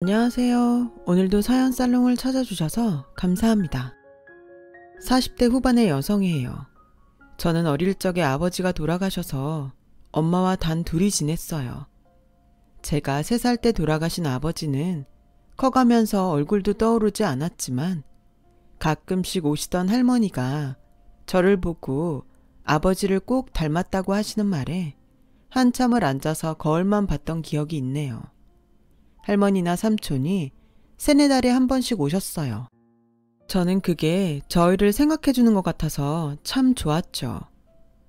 안녕하세요. 오늘도 사연 살롱을 찾아주셔서 감사합니다. 40대 후반의 여성이에요. 저는 어릴 적에 아버지가 돌아가셔서 엄마와 단 둘이 지냈어요. 제가 3살 때 돌아가신 아버지는 커가면서 얼굴도 떠오르지 않았지만 가끔씩 오시던 할머니가 저를 보고 아버지를 꼭 닮았다고 하시는 말에 한참을 앉아서 거울만 봤던 기억이 있네요. 할머니나 삼촌이 3-4달에 한 번씩 오셨어요. 저는 그게 저희를 생각해 주는 것 같아서 참 좋았죠.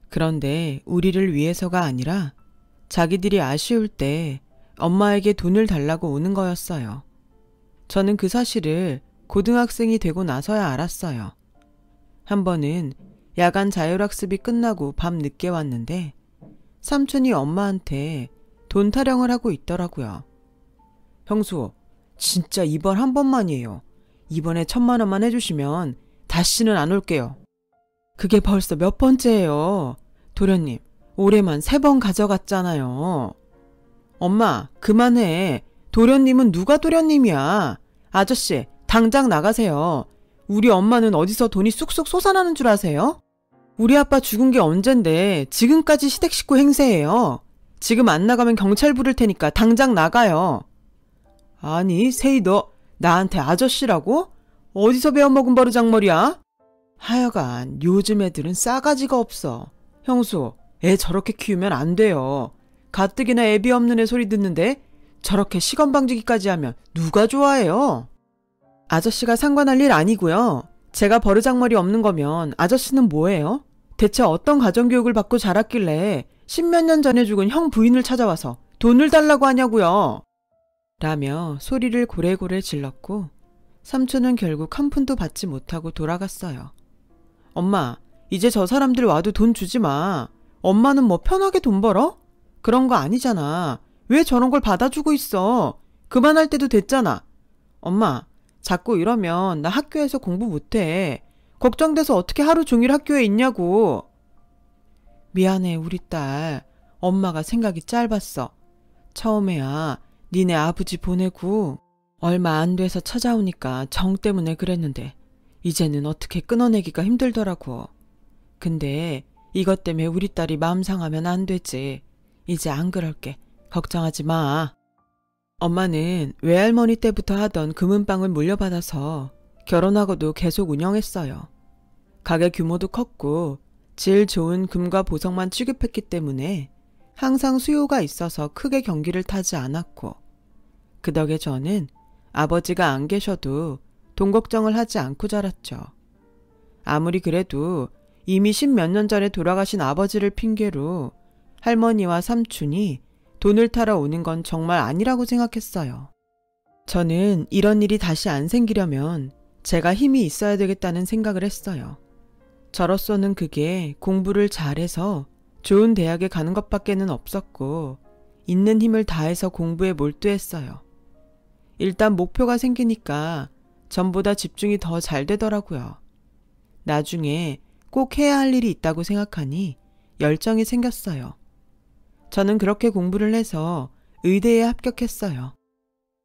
그런데 우리를 위해서가 아니라 자기들이 아쉬울 때 엄마에게 돈을 달라고 오는 거였어요. 저는 그 사실을 고등학생이 되고 나서야 알았어요. 한 번은 야간 자율학습이 끝나고 밤 늦게 왔는데 삼촌이 엄마한테 돈 타령을 하고 있더라고요. 형수, 진짜 이번 한 번만이에요. 이번에 1,000만 원만 해주시면 다시는 안 올게요. 그게 벌써 몇 번째예요. 도련님, 올해만 3번 가져갔잖아요. 엄마, 그만해. 도련님은 누가 도련님이야. 아저씨, 당장 나가세요. 우리 엄마는 어디서 돈이 쑥쑥 솟아나는 줄 아세요? 우리 아빠 죽은 게 언젠데 지금까지 시댁 식구 행세예요. 지금 안 나가면 경찰 부를 테니까 당장 나가요. 아니, 세희 너 나한테 아저씨라고? 어디서 배워먹은 버르장머리야? 하여간 요즘 애들은 싸가지가 없어. 형수, 애 저렇게 키우면 안 돼요. 가뜩이나 애비 없는 애 소리 듣는데 저렇게 시건방지기까지 하면 누가 좋아해요? 아저씨가 상관할 일 아니고요. 제가 버르장머리 없는 거면 아저씨는 뭐예요? 대체 어떤 가정교육을 받고 자랐길래 10몇 년 전에 죽은 형 부인을 찾아와서 돈을 달라고 하냐고요. 라며 소리를 고래고래 질렀고 삼촌은 결국 한 푼도 받지 못하고 돌아갔어요. 엄마, 이제 저 사람들 와도 돈 주지 마. 엄마는 뭐 편하게 돈 벌어? 그런 거 아니잖아. 왜 저런 걸 받아주고 있어? 그만할 때도 됐잖아. 엄마, 자꾸 이러면 나 학교에서 공부 못해. 걱정돼서 어떻게 하루 종일 학교에 있냐고. 미안해, 우리 딸. 엄마가 생각이 짧았어. 처음에야 니네 아버지 보내고 얼마 안 돼서 찾아오니까 정 때문에 그랬는데 이제는 어떻게 끊어내기가 힘들더라고. 근데 이것 때문에 우리 딸이 마음 상하면 안 되지. 이제 안 그럴게. 걱정하지 마. 엄마는 외할머니 때부터 하던 금은방을 물려받아서 결혼하고도 계속 운영했어요. 가게 규모도 컸고 질 좋은 금과 보석만 취급했기 때문에 항상 수요가 있어서 크게 경기를 타지 않았고 그 덕에 저는 아버지가 안 계셔도 돈 걱정을 하지 않고 자랐죠. 아무리 그래도 이미 10몇 년 전에 돌아가신 아버지를 핑계로 할머니와 삼촌이 돈을 타러 오는 건 정말 아니라고 생각했어요. 저는 이런 일이 다시 안 생기려면 제가 힘이 있어야 되겠다는 생각을 했어요. 저로서는 그게 공부를 잘해서 좋은 대학에 가는 것밖에는 없었고 있는 힘을 다해서 공부에 몰두했어요. 일단 목표가 생기니까 전보다 집중이 더 잘 되더라고요. 나중에 꼭 해야 할 일이 있다고 생각하니 열정이 생겼어요. 저는 그렇게 공부를 해서 의대에 합격했어요.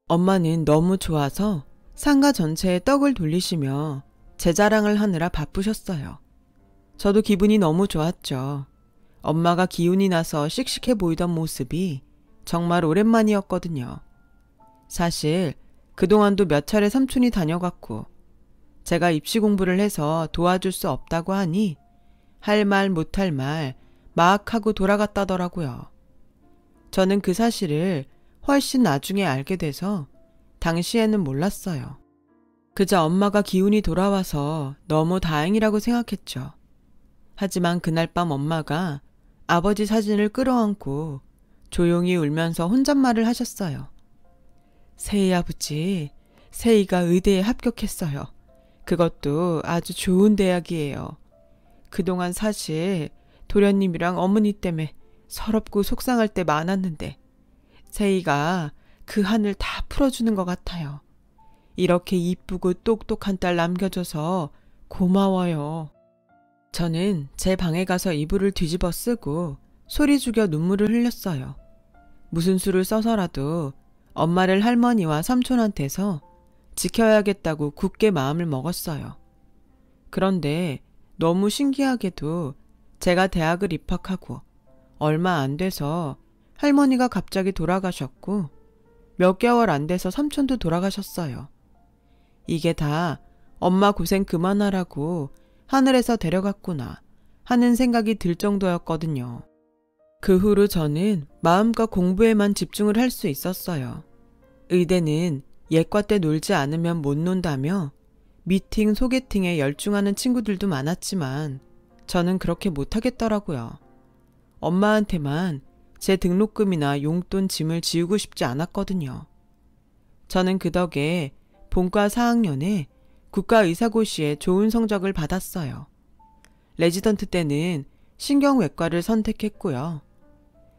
엄마는 너무 좋아서 상가 전체에 떡을 돌리시며 제 자랑을 하느라 바쁘셨어요. 저도 기분이 너무 좋았죠. 엄마가 기운이 나서 씩씩해 보이던 모습이 정말 오랜만이었거든요. 사실 그동안도 몇 차례 삼촌이 다녀갔고 제가 입시 공부를 해서 도와줄 수 없다고 하니 할 말 못할 말 막 하고 돌아갔다더라고요. 저는 그 사실을 훨씬 나중에 알게 돼서 당시에는 몰랐어요. 그저 엄마가 기운이 돌아와서 너무 다행이라고 생각했죠. 하지만 그날 밤 엄마가 아버지 사진을 끌어안고 조용히 울면서 혼잣말을 하셨어요. 세희 아버지, 세희가 의대에 합격했어요. 그것도 아주 좋은 대학이에요. 그동안 사실 도련님이랑 어머니 때문에 서럽고 속상할 때 많았는데 세희가 그 한을 다 풀어주는 것 같아요. 이렇게 이쁘고 똑똑한 딸 남겨줘서 고마워요. 저는 제 방에 가서 이불을 뒤집어 쓰고 소리 죽여 눈물을 흘렸어요. 무슨 수를 써서라도 엄마를 할머니와 삼촌한테서 지켜야겠다고 굳게 마음을 먹었어요. 그런데 너무 신기하게도 제가 대학을 입학하고 얼마 안 돼서 할머니가 갑자기 돌아가셨고 몇 개월 안 돼서 삼촌도 돌아가셨어요. 이게 다 엄마 고생 그만하라고 하늘에서 데려갔구나 하는 생각이 들 정도였거든요. 그 후로 저는 마음껏 공부에만 집중을 할 수 있었어요. 의대는 예과 때 놀지 않으면 못 논다며 미팅, 소개팅에 열중하는 친구들도 많았지만 저는 그렇게 못하겠더라고요. 엄마한테만 제 등록금이나 용돈 짐을 지우고 싶지 않았거든요. 저는 그 덕에 본과 4학년에 국가의사고시에 좋은 성적을 받았어요. 레지던트 때는 신경외과를 선택했고요.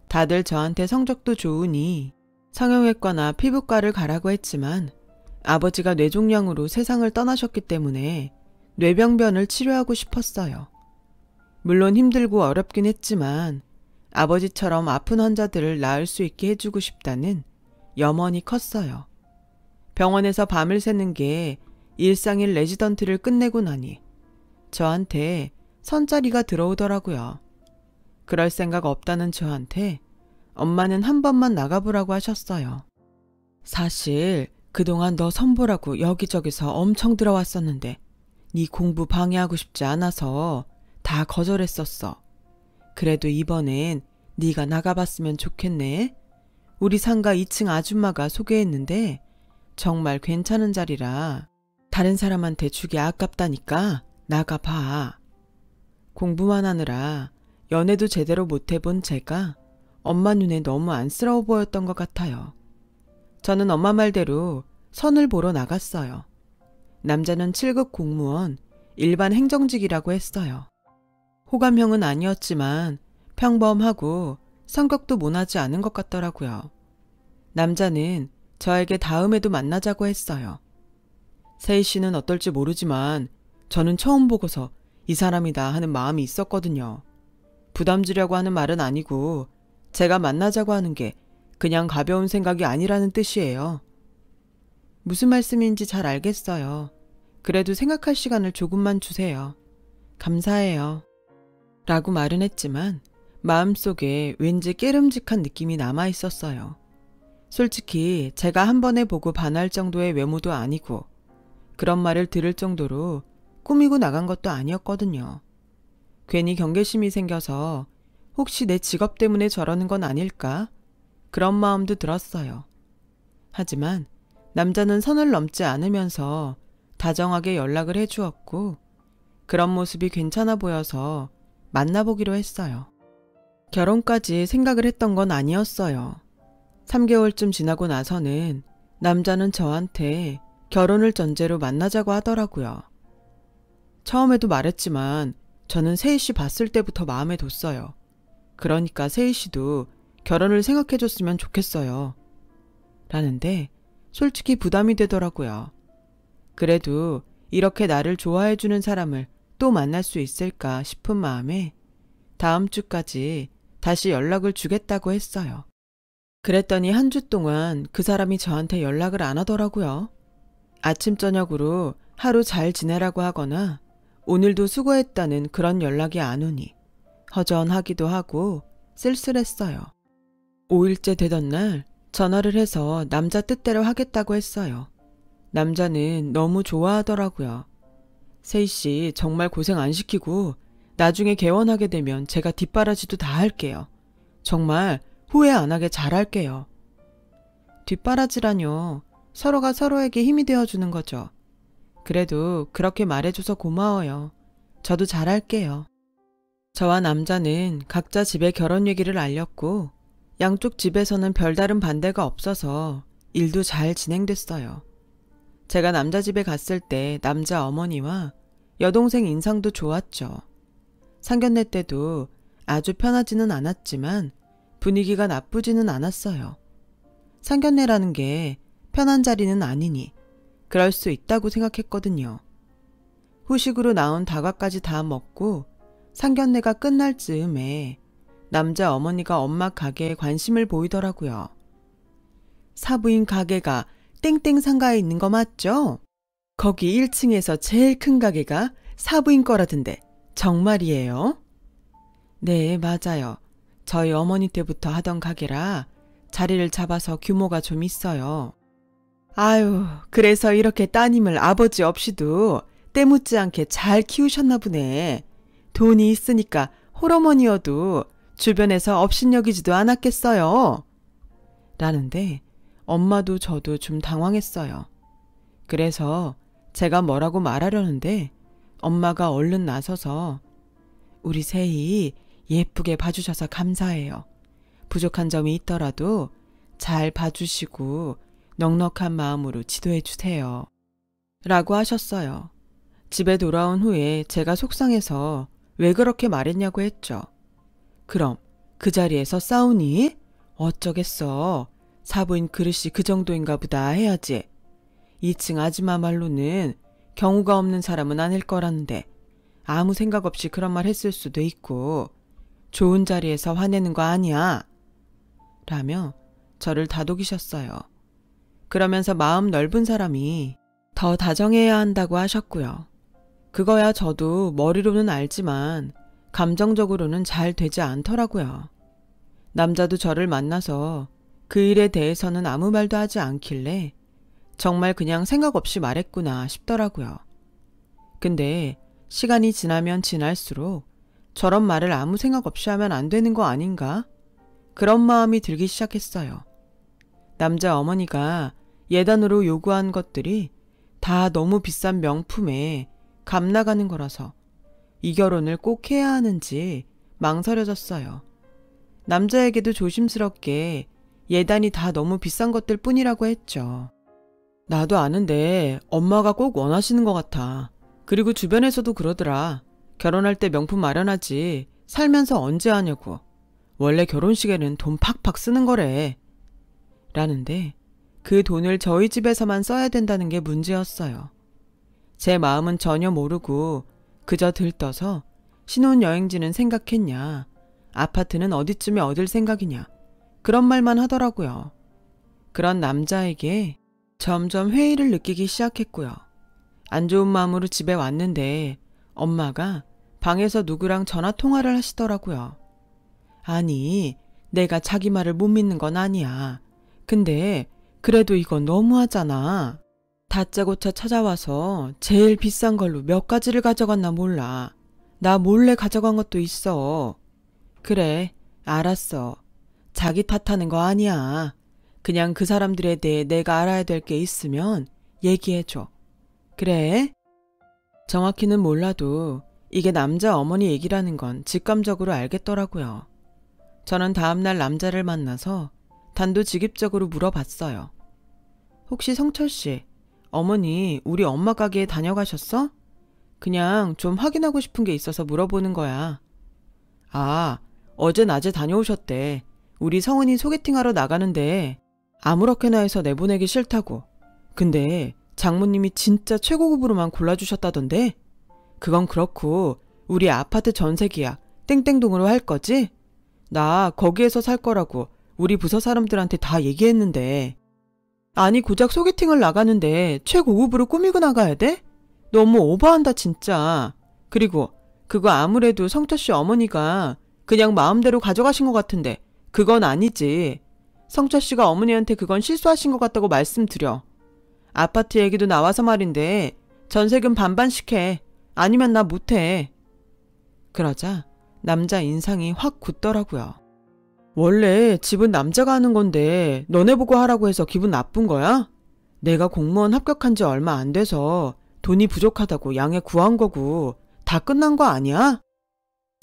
다들 저한테 성적도 좋으니 성형외과나 피부과를 가라고 했지만 아버지가 뇌종양으로 세상을 떠나셨기 때문에 뇌병변을 치료하고 싶었어요. 물론 힘들고 어렵긴 했지만 아버지처럼 아픈 환자들을 나을 수 있게 해주고 싶다는 염원이 컸어요. 병원에서 밤을 새는 게 일상일 레지던트를 끝내고 나니 저한테 선자리가 들어오더라고요. 그럴 생각 없다는 저한테 엄마는 한 번만 나가보라고 하셨어요. 사실 그동안 너 선보라고 여기저기서 엄청 들어왔었는데 네 공부 방해하고 싶지 않아서 다 거절했었어. 그래도 이번엔 네가 나가봤으면 좋겠네. 우리 상가 2층 아줌마가 소개했는데 정말 괜찮은 자리라 다른 사람한테 주기 아깝다니까 나가봐. 공부만 하느라 연애도 제대로 못 해본 제가 엄마 눈에 너무 안쓰러워 보였던 것 같아요. 저는 엄마 말대로 선을 보러 나갔어요. 남자는 7급 공무원, 일반 행정직이라고 했어요. 호감형은 아니었지만 평범하고 성격도 모나지 않은 것 같더라고요. 남자는 저에게 다음에도 만나자고 했어요. 세희 씨는 어떨지 모르지만 저는 처음 보고서 이 사람이다 하는 마음이 있었거든요. 부담 주려고 하는 말은 아니고 제가 만나자고 하는 게 그냥 가벼운 생각이 아니라는 뜻이에요. 무슨 말씀인지 잘 알겠어요. 그래도 생각할 시간을 조금만 주세요. 감사해요. 라고 말은 했지만 마음속에 왠지 깨름직한 느낌이 남아 있었어요. 솔직히 제가 한 번에 보고 반할 정도의 외모도 아니고 그런 말을 들을 정도로 꾸미고 나간 것도 아니었거든요. 괜히 경계심이 생겨서 혹시 내 직업 때문에 저러는 건 아닐까? 그런 마음도 들었어요. 하지만 남자는 선을 넘지 않으면서 다정하게 연락을 해주었고 그런 모습이 괜찮아 보여서 만나보기로 했어요. 결혼까지 생각을 했던 건 아니었어요. 3개월쯤 지나고 나서는 남자는 저한테 결혼을 전제로 만나자고 하더라고요. 처음에도 말했지만 저는 세희 씨 봤을 때부터 마음에 뒀어요. 그러니까 세희 씨도 결혼을 생각해줬으면 좋겠어요. 라는데 솔직히 부담이 되더라고요. 그래도 이렇게 나를 좋아해주는 사람을 또 만날 수 있을까 싶은 마음에 다음 주까지 다시 연락을 주겠다고 했어요. 그랬더니 한 주 동안 그 사람이 저한테 연락을 안 하더라고요. 아침 저녁으로 하루 잘 지내라고 하거나 오늘도 수고했다는 그런 연락이 안 오니 허전하기도 하고 쓸쓸했어요. 5일째 되던 날 전화를 해서 남자 뜻대로 하겠다고 했어요. 남자는 너무 좋아하더라고요. 세희 씨 정말 고생 안 시키고 나중에 개원하게 되면 제가 뒷바라지도 다 할게요. 정말 후회 안 하게 잘할게요. 뒷바라지라뇨. 서로가 서로에게 힘이 되어주는 거죠. 그래도 그렇게 말해줘서 고마워요. 저도 잘할게요. 저와 남자는 각자 집에 결혼 얘기를 알렸고 양쪽 집에서는 별다른 반대가 없어서 일도 잘 진행됐어요. 제가 남자 집에 갔을 때 남자 어머니와 여동생 인상도 좋았죠. 상견례 때도 아주 편하지는 않았지만 분위기가 나쁘지는 않았어요. 상견례라는 게 편한 자리는 아니니 그럴 수 있다고 생각했거든요. 후식으로 나온 다과까지 다 먹고 상견례가 끝날 즈음에 남자 어머니가 엄마 가게에 관심을 보이더라고요. 사부인 가게가 땡땡 상가에 있는 거 맞죠? 거기 1층에서 제일 큰 가게가 사부인 거라던데 정말이에요? 네, 맞아요. 저희 어머니 때부터 하던 가게라 자리를 잡아서 규모가 좀 있어요. 아유, 그래서 이렇게 따님을 아버지 없이도 때묻지 않게 잘 키우셨나 보네. 돈이 있으니까 홀어머니여도 주변에서 업신여기지도 않았겠어요. 라는데 엄마도 저도 좀 당황했어요. 그래서 제가 뭐라고 말하려는데 엄마가 얼른 나서서 우리 세희 예쁘게 봐주셔서 감사해요. 부족한 점이 있더라도 잘 봐주시고 넉넉한 마음으로 지도해 주세요. 라고 하셨어요. 집에 돌아온 후에 제가 속상해서 왜 그렇게 말했냐고 했죠. 그럼 그 자리에서 싸우니? 어쩌겠어. 사부인 그릇이 그 정도인가 보다 해야지. 2층 아줌마 말로는 경우가 없는 사람은 아닐 거라는데 아무 생각 없이 그런 말 했을 수도 있고 좋은 자리에서 화내는 거 아니야. 라며 저를 다독이셨어요. 그러면서 마음 넓은 사람이 더 다정해야 한다고 하셨고요. 그거야 저도 머리로는 알지만 감정적으로는 잘 되지 않더라고요. 남자도 저를 만나서 그 일에 대해서는 아무 말도 하지 않길래 정말 그냥 생각 없이 말했구나 싶더라고요. 근데 시간이 지나면 지날수록 저런 말을 아무 생각 없이 하면 안 되는 거 아닌가? 그런 마음이 들기 시작했어요. 남자 어머니가 예단으로 요구한 것들이 다 너무 비싼 명품에 값 나가는 거라서 이 결혼을 꼭 해야 하는지 망설여졌어요. 남자에게도 조심스럽게 예단이 다 너무 비싼 것들 뿐이라고 했죠. 나도 아는데 엄마가 꼭 원하시는 것 같아. 그리고 주변에서도 그러더라. 결혼할 때 명품 마련하지 살면서 언제 하냐고. 원래 결혼식에는 돈 팍팍 쓰는 거래. 라는데 그 돈을 저희 집에서만 써야 된다는 게 문제였어요. 제 마음은 전혀 모르고 그저 들떠서 신혼여행지는 생각했냐, 아파트는 어디쯤에 얻을 생각이냐, 그런 말만 하더라고요. 그런 남자에게 점점 회의를 느끼기 시작했고요. 안 좋은 마음으로 집에 왔는데 엄마가 방에서 누구랑 전화 통화를 하시더라고요. 아니, 내가 자기 말을 못 믿는 건 아니야. 근데 그래도 이건 너무하잖아. 다짜고짜 찾아와서 제일 비싼 걸로 몇 가지를 가져갔나 몰라. 나 몰래 가져간 것도 있어. 그래, 알았어. 자기 탓하는 거 아니야. 그냥 그 사람들에 대해 내가 알아야 될 게 있으면 얘기해줘. 그래? 정확히는 몰라도 이게 남자 어머니 얘기라는 건 직감적으로 알겠더라고요. 저는 다음날 남자를 만나서 단도직입적으로 물어봤어요. 혹시 성철 씨, 어머니 우리 엄마 가게에 다녀가셨어? 그냥 좀 확인하고 싶은 게 있어서 물어보는 거야. 아, 어제 낮에 다녀오셨대. 우리 성은이 소개팅하러 나가는데 아무렇게나 해서 내보내기 싫다고. 근데 장모님이 진짜 최고급으로만 골라주셨다던데? 그건 그렇고 우리 아파트 전세 계약 땡땡동으로 할 거지? 나 거기에서 살 거라고 우리 부서 사람들한테 다 얘기했는데. 아니 고작 소개팅을 나가는데 최고급으로 꾸미고 나가야 돼? 너무 오버한다 진짜. 그리고 그거 아무래도 성철씨 어머니가 그냥 마음대로 가져가신 것 같은데 그건 아니지. 성철씨가 어머니한테 그건 실수하신 것 같다고 말씀드려. 아파트 얘기도 나와서 말인데 전세금 반반씩 해. 아니면 나 못해. 그러자 남자 인상이 확 굳더라고요. 원래 집은 남자가 하는 건데 너네 보고 하라고 해서 기분 나쁜 거야? 내가 공무원 합격한 지 얼마 안 돼서 돈이 부족하다고 양해 구한 거고 다 끝난 거 아니야?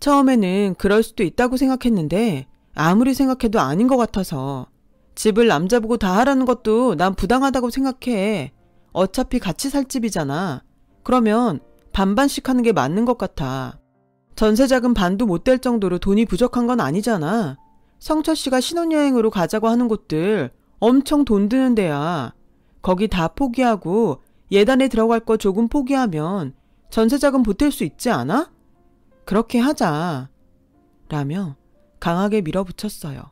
처음에는 그럴 수도 있다고 생각했는데 아무리 생각해도 아닌 것 같아서 집을 남자 보고 다 하라는 것도 난 부당하다고 생각해. 어차피 같이 살 집이잖아. 그러면 반반씩 하는 게 맞는 것 같아. 전세자금 반도 못 될 정도로 돈이 부족한 건 아니잖아. 성철 씨가 신혼여행으로 가자고 하는 곳들 엄청 돈 드는 데야. 거기 다 포기하고 예단에 들어갈 거 조금 포기하면 전세자금 보탤 수 있지 않아? 그렇게 하자. 라며 강하게 밀어붙였어요.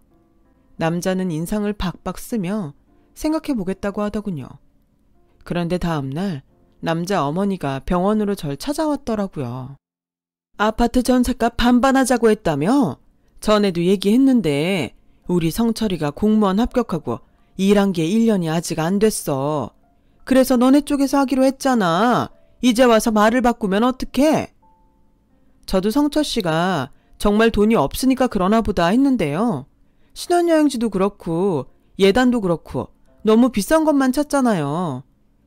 남자는 인상을 박박 쓰며 생각해 보겠다고 하더군요. 그런데 다음날 남자 어머니가 병원으로 절 찾아왔더라고요. 아파트 전셋값 반반하자고 했다며? 전에도 얘기했는데 우리 성철이가 공무원 합격하고 일한 게 1년이 아직 안 됐어. 그래서 너네 쪽에서 하기로 했잖아. 이제 와서 말을 바꾸면 어떡해? 저도 성철 씨가 정말 돈이 없으니까 그러나 보다 했는데요. 신혼여행지도 그렇고 예단도 그렇고 너무 비싼 것만 찾잖아요.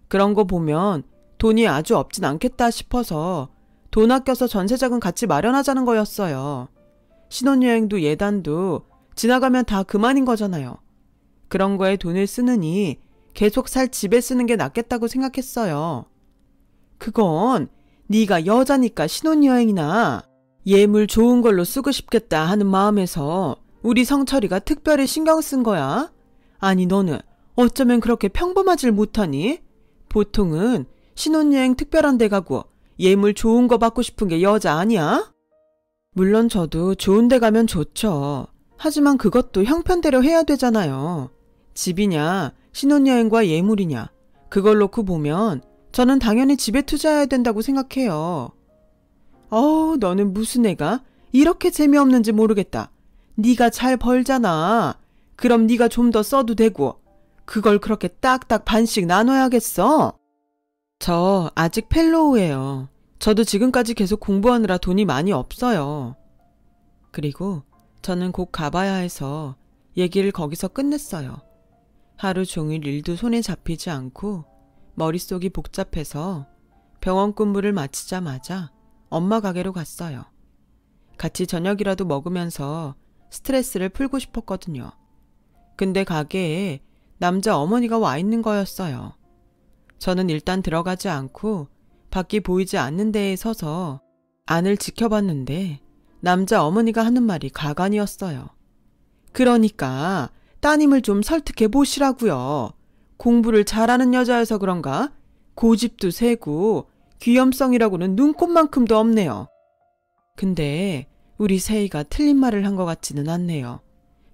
그런 거 보면 돈이 아주 없진 않겠다 싶어서 돈 아껴서 전세자금 같이 마련하자는 거였어요. 신혼여행도 예단도 지나가면 다 그만인 거잖아요. 그런 거에 돈을 쓰느니 계속 살 집에 쓰는 게 낫겠다고 생각했어요. 그건 네가 여자니까 신혼여행이나 예물 좋은 걸로 쓰고 싶겠다 하는 마음에서 우리 성철이가 특별히 신경 쓴 거야. 아니 너는 어쩌면 그렇게 평범하질 못하니? 보통은 신혼여행 특별한 데 가고 예물 좋은 거 받고 싶은 게 여자 아니야? 물론 저도 좋은 데 가면 좋죠. 하지만 그것도 형편대로 해야 되잖아요. 집이냐 신혼여행과 예물이냐 그걸 놓고 보면 저는 당연히 집에 투자해야 된다고 생각해요. 너는 무슨 애가 이렇게 재미없는지 모르겠다. 네가 잘 벌잖아. 그럼 네가 좀 더 써도 되고 그걸 그렇게 딱딱 반씩 나눠야겠어? 저 아직 펠로우예요. 저도 지금까지 계속 공부하느라 돈이 많이 없어요. 그리고 저는 곧 가봐야 해서 얘기를 거기서 끝냈어요. 하루 종일 일도 손에 잡히지 않고 머릿속이 복잡해서 병원 근무를 마치자마자 엄마 가게로 갔어요. 같이 저녁이라도 먹으면서 스트레스를 풀고 싶었거든요. 근데 가게에 남자 어머니가 와 있는 거였어요. 저는 일단 들어가지 않고 밖이 보이지 않는 데에 서서 안을 지켜봤는데 남자 어머니가 하는 말이 가관이었어요. 그러니까 따님을 좀 설득해 보시라고요. 공부를 잘하는 여자여서 그런가? 고집도 세고 귀염성이라고는 눈꼽만큼도 없네요. 근데 우리 세희가 틀린 말을 한 것 같지는 않네요.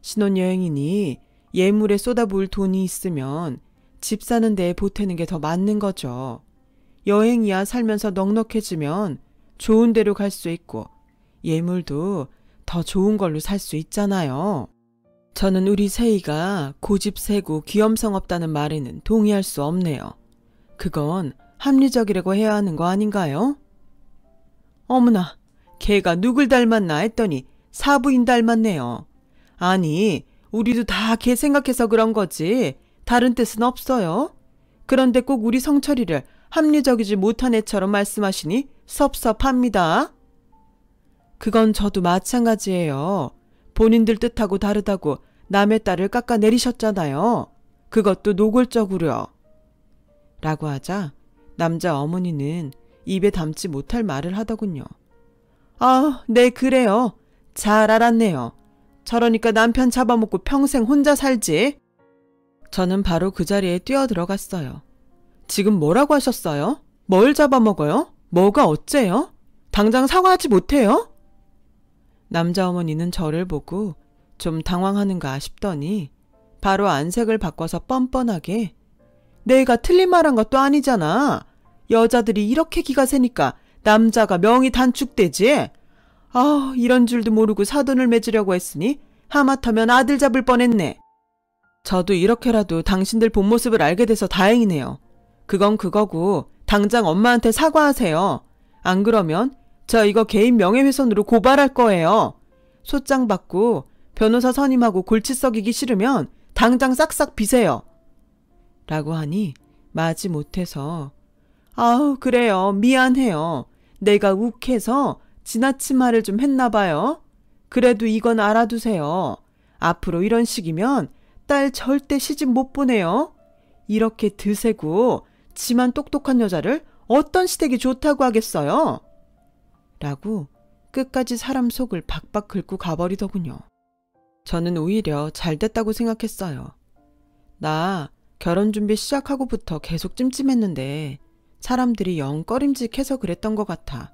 신혼여행이니 예물에 쏟아부을 돈이 있으면 집 사는 데에 보태는 게 더 맞는 거죠. 여행이야 살면서 넉넉해지면 좋은 데로 갈 수 있고 예물도 더 좋은 걸로 살 수 있잖아요. 저는 우리 세희가 고집 세고 귀염성 없다는 말에는 동의할 수 없네요. 그건 합리적이라고 해야 하는 거 아닌가요? 어머나, 걔가 누굴 닮았나 했더니 사부인 닮았네요. 아니, 우리도 다 걔 생각해서 그런 거지 다른 뜻은 없어요. 그런데 꼭 우리 성철이를 합리적이지 못한 애처럼 말씀하시니 섭섭합니다. 그건 저도 마찬가지예요. 본인들 뜻하고 다르다고 남의 딸을 깎아내리셨잖아요. 그것도 노골적으로요. 라고 하자 남자 어머니는 입에 담지 못할 말을 하더군요. 네 그래요. 잘 알았네요. 저러니까 남편 잡아먹고 평생 혼자 살지. 저는 바로 그 자리에 뛰어들어갔어요. 지금 뭐라고 하셨어요? 뭘 잡아먹어요? 뭐가 어째요? 당장 사과하지 못해요? 남자 어머니는 저를 보고 좀 당황하는가 싶더니 바로 안색을 바꿔서 뻔뻔하게 내가 틀린 말한 것도 아니잖아. 여자들이 이렇게 기가 세니까 남자가 명이 단축되지. 이런 줄도 모르고 사돈을 맺으려고 했으니 하마터면 아들 잡을 뻔했네. 저도 이렇게라도 당신들 본 모습을 알게 돼서 다행이네요. 그건 그거고 당장 엄마한테 사과하세요. 안 그러면 저 이거 개인 명예훼손으로 고발할 거예요. 소장 받고 변호사 선임하고 골치 썩이기 싫으면 당장 싹싹 비세요. 라고 하니 마지 못해서 그래요. 미안해요. 내가 욱해서 지나친 말을 좀 했나 봐요. 그래도 이건 알아두세요. 앞으로 이런 식이면 딸 절대 시집 못 보내요. 이렇게 드세고 지만 똑똑한 여자를 어떤 시댁이 좋다고 하겠어요? 라고 끝까지 사람 속을 박박 긁고 가버리더군요. 저는 오히려 잘됐다고 생각했어요. 나 결혼 준비 시작하고부터 계속 찜찜했는데 사람들이 영 꺼림직해서 그랬던 것 같아.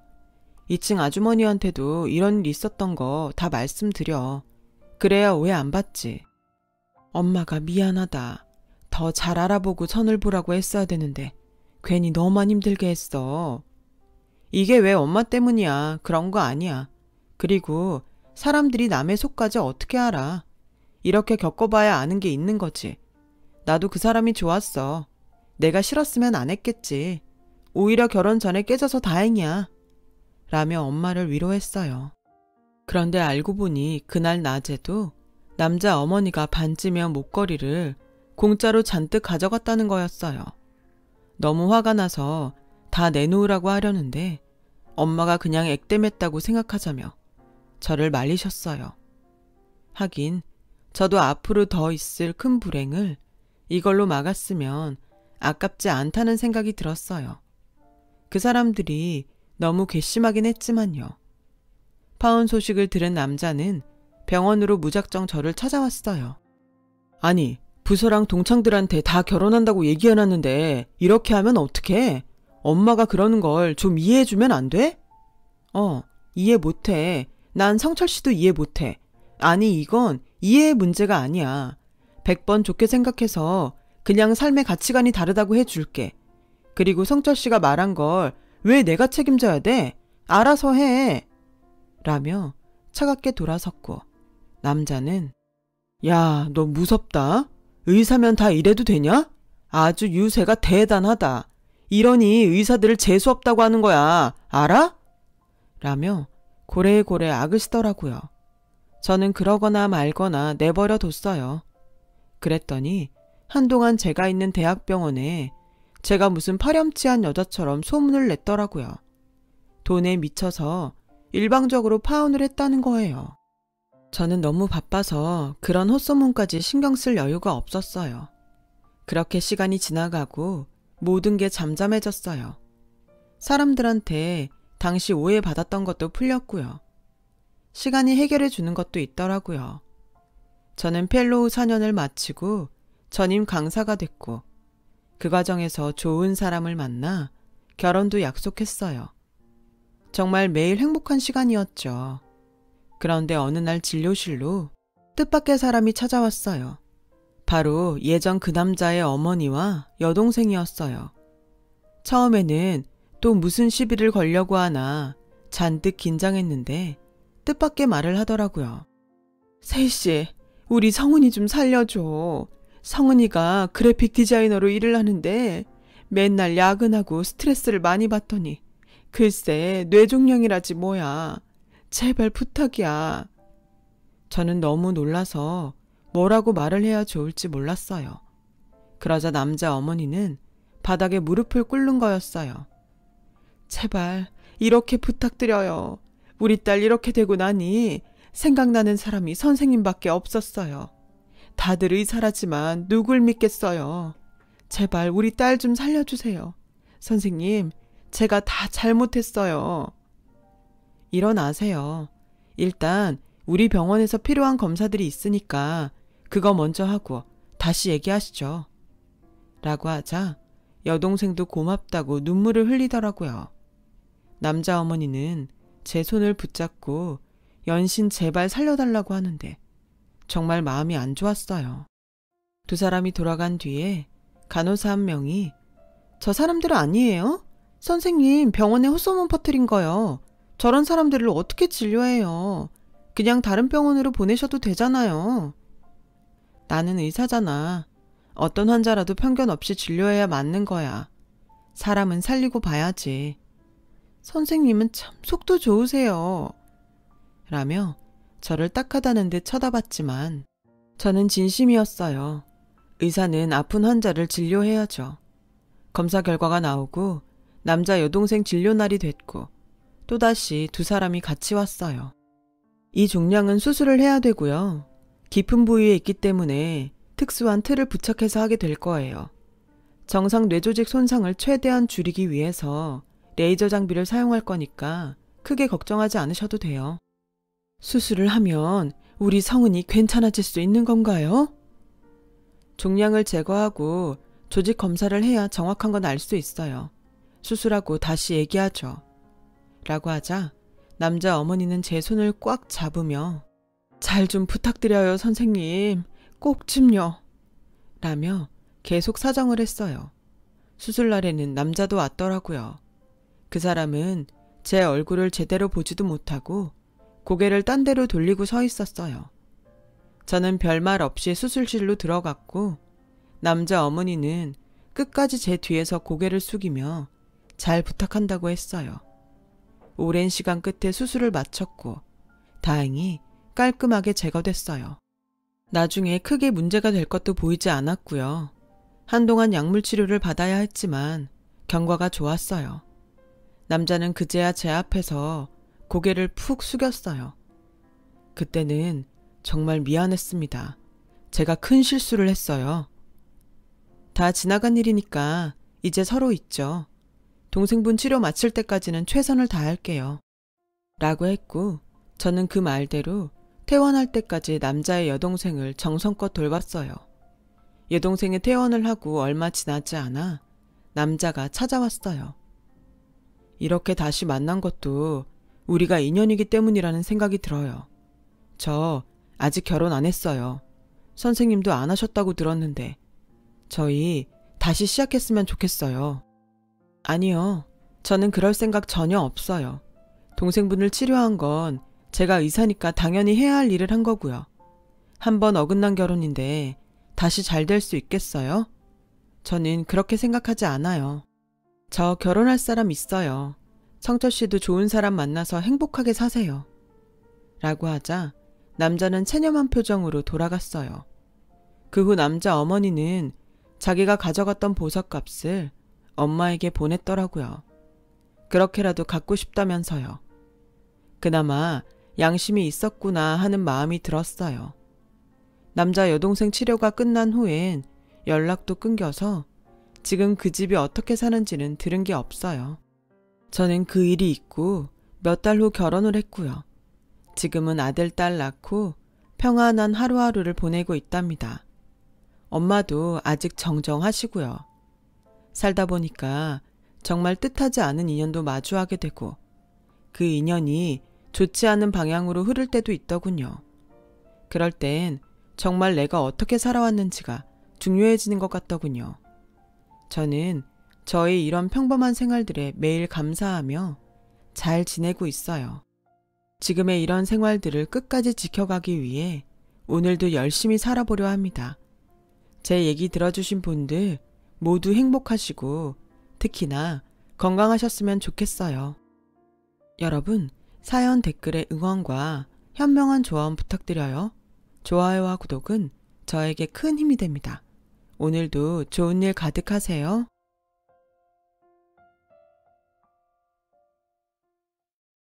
2층 아주머니한테도 이런 일 있었던 거 다 말씀드려. 그래야 오해 안 받지. 엄마가 미안하다. 더 잘 알아보고 선을 보라고 했어야 되는데 괜히 너만 힘들게 했어. 이게 왜 엄마 때문이야. 그런 거 아니야. 그리고 사람들이 남의 속까지 어떻게 알아. 이렇게 겪어봐야 아는 게 있는 거지. 나도 그 사람이 좋았어. 내가 싫었으면 안 했겠지. 오히려 결혼 전에 깨져서 다행이야. 라며 엄마를 위로했어요. 그런데 알고 보니 그날 낮에도 남자 어머니가 반지며 목걸이를 공짜로 잔뜩 가져갔다는 거였어요. 너무 화가 나서 다 내놓으라고 하려는데 엄마가 그냥 액땜했다고 생각하자며 저를 말리셨어요. 하긴 저도 앞으로 더 있을 큰 불행을 이걸로 막았으면 아깝지 않다는 생각이 들었어요. 그 사람들이 너무 괘씸하긴 했지만요. 파혼 소식을 들은 남자는 병원으로 무작정 저를 찾아왔어요. 아니, 부서랑 동창들한테 다 결혼한다고 얘기해놨는데 이렇게 하면 어떡해? 엄마가 그러는 걸 좀 이해해주면 안 돼? 이해 못해. 난 성철 씨도 이해 못해. 아니, 이건 이해의 문제가 아니야. 100번 좋게 생각해서 그냥 삶의 가치관이 다르다고 해줄게. 그리고 성철 씨가 말한 걸 왜 내가 책임져야 돼? 알아서 해. 라며 차갑게 돌아섰고 남자는 야, 너 무섭다. 의사면 다 이래도 되냐? 아주 유세가 대단하다. 이러니 의사들을 재수없다고 하는 거야. 알아? 라며 고래고래 악으시더라고요. 저는 그러거나 말거나 내버려 뒀어요. 그랬더니 한동안 제가 있는 대학병원에 제가 무슨 파렴치한 여자처럼 소문을 냈더라고요. 돈에 미쳐서 일방적으로 파혼을 했다는 거예요. 저는 너무 바빠서 그런 헛소문까지 신경 쓸 여유가 없었어요. 그렇게 시간이 지나가고 모든 게 잠잠해졌어요. 사람들한테 당시 오해받았던 것도 풀렸고요. 시간이 해결해 주는 것도 있더라고요. 저는 펠로우 4년을 마치고 전임 강사가 됐고 그 과정에서 좋은 사람을 만나 결혼도 약속했어요. 정말 매일 행복한 시간이었죠. 그런데 어느 날 진료실로 뜻밖의 사람이 찾아왔어요. 바로 예전 그 남자의 어머니와 여동생이었어요. 처음에는 또 무슨 시비를 걸려고 하나 잔뜩 긴장했는데 뜻밖의 말을 하더라고요. 세희씨, 우리 성은이 좀 살려줘. 성은이가 그래픽 디자이너로 일을 하는데 맨날 야근하고 스트레스를 많이 받더니 글쎄 뇌종양이라지 뭐야. 제발 부탁이야. 저는 너무 놀라서 뭐라고 말을 해야 좋을지 몰랐어요. 그러자 남자 어머니는 바닥에 무릎을 꿇는 거였어요. 제발 이렇게 부탁드려요. 우리 딸 이렇게 되고 나니 생각나는 사람이 선생님밖에 없었어요. 다들 의사라지만 누굴 믿겠어요. 제발 우리 딸 좀 살려주세요. 선생님, 제가 다 잘못했어요. 일어나세요. 일단 우리 병원에서 필요한 검사들이 있으니까 그거 먼저 하고 다시 얘기하시죠. 라고 하자 여동생도 고맙다고 눈물을 흘리더라고요. 남자 어머니는 제 손을 붙잡고 연신 제발 살려달라고 하는데 정말 마음이 안 좋았어요. 두 사람이 돌아간 뒤에 간호사 한 명이 저 사람들은 아니에요? 선생님 병원에 헛소문 퍼뜨린 거요. 저런 사람들을 어떻게 진료해요? 그냥 다른 병원으로 보내셔도 되잖아요. 나는 의사잖아. 어떤 환자라도 편견 없이 진료해야 맞는 거야. 사람은 살리고 봐야지. 선생님은 참 속도 좋으세요. 라며 저를 딱하다는 듯 쳐다봤지만 저는 진심이었어요. 의사는 아픈 환자를 진료해야죠. 검사 결과가 나오고 남자 여동생 진료 날이 됐고 또다시 두 사람이 같이 왔어요. 이 종양은 수술을 해야 되고요. 깊은 부위에 있기 때문에 특수한 틀을 부착해서 하게 될 거예요. 정상 뇌조직 손상을 최대한 줄이기 위해서 레이저 장비를 사용할 거니까 크게 걱정하지 않으셔도 돼요. 수술을 하면 우리 성은이 괜찮아질 수 있는 건가요? 종양을 제거하고 조직 검사를 해야 정확한 건 알 수 있어요. 수술하고 다시 얘기하죠. 라고 하자 남자 어머니는 제 손을 꽉 잡으며 잘 좀 부탁드려요 선생님. 꼭 좀요. 라며 계속 사정을 했어요. 수술 날에는 남자도 왔더라고요. 그 사람은 제 얼굴을 제대로 보지도 못하고 고개를 딴 데로 돌리고 서 있었어요. 저는 별말 없이 수술실로 들어갔고 남자 어머니는 끝까지 제 뒤에서 고개를 숙이며 잘 부탁한다고 했어요. 오랜 시간 끝에 수술을 마쳤고 다행히 깔끔하게 제거됐어요. 나중에 크게 문제가 될 것도 보이지 않았고요. 한동안 약물 치료를 받아야 했지만 경과가 좋았어요. 남자는 그제야 제 앞에서 고개를 푹 숙였어요. 그때는 정말 미안했습니다. 제가 큰 실수를 했어요. 다 지나간 일이니까 이제 서로 있죠. 동생분 치료 마칠 때까지는 최선을 다할게요. 라고 했고 저는 그 말대로 퇴원할 때까지 남자의 여동생을 정성껏 돌봤어요. 여동생이 퇴원을 하고 얼마 지나지 않아 남자가 찾아왔어요. 이렇게 다시 만난 것도 우리가 인연이기 때문이라는 생각이 들어요. 저 아직 결혼 안 했어요. 선생님도 안 하셨다고 들었는데 저희 다시 시작했으면 좋겠어요. 아니요. 저는 그럴 생각 전혀 없어요. 동생분을 치료한 건 제가 의사니까 당연히 해야 할 일을 한 거고요. 한번 어긋난 결혼인데 다시 잘 될 수 있겠어요? 저는 그렇게 생각하지 않아요. 저 결혼할 사람 있어요. 성철 씨도 좋은 사람 만나서 행복하게 사세요. 라고 하자 남자는 체념한 표정으로 돌아갔어요. 그 후 남자 어머니는 자기가 가져갔던 보석값을 엄마에게 보냈더라고요. 그렇게라도 갖고 싶다면서요. 그나마 양심이 있었구나 하는 마음이 들었어요. 남자 여동생 치료가 끝난 후엔 연락도 끊겨서 지금 그 집이 어떻게 사는지는 들은 게 없어요. 저는 그 일이 있고 몇 달 후 결혼을 했고요. 지금은 아들, 딸 낳고 평안한 하루하루를 보내고 있답니다. 엄마도 아직 정정하시고요. 살다 보니까 정말 뜻하지 않은 인연도 마주하게 되고 그 인연이 좋지 않은 방향으로 흐를 때도 있더군요. 그럴 땐 정말 내가 어떻게 살아왔는지가 중요해지는 것 같더군요. 저는 저의 이런 평범한 생활들에 매일 감사하며 잘 지내고 있어요. 지금의 이런 생활들을 끝까지 지켜가기 위해 오늘도 열심히 살아보려 합니다. 제 얘기 들어주신 분들 모두 행복하시고 특히나 건강하셨으면 좋겠어요. 여러분, 사연 댓글에 응원과 현명한 조언 부탁드려요. 좋아요와 구독은 저에게 큰 힘이 됩니다. 오늘도 좋은 일 가득하세요.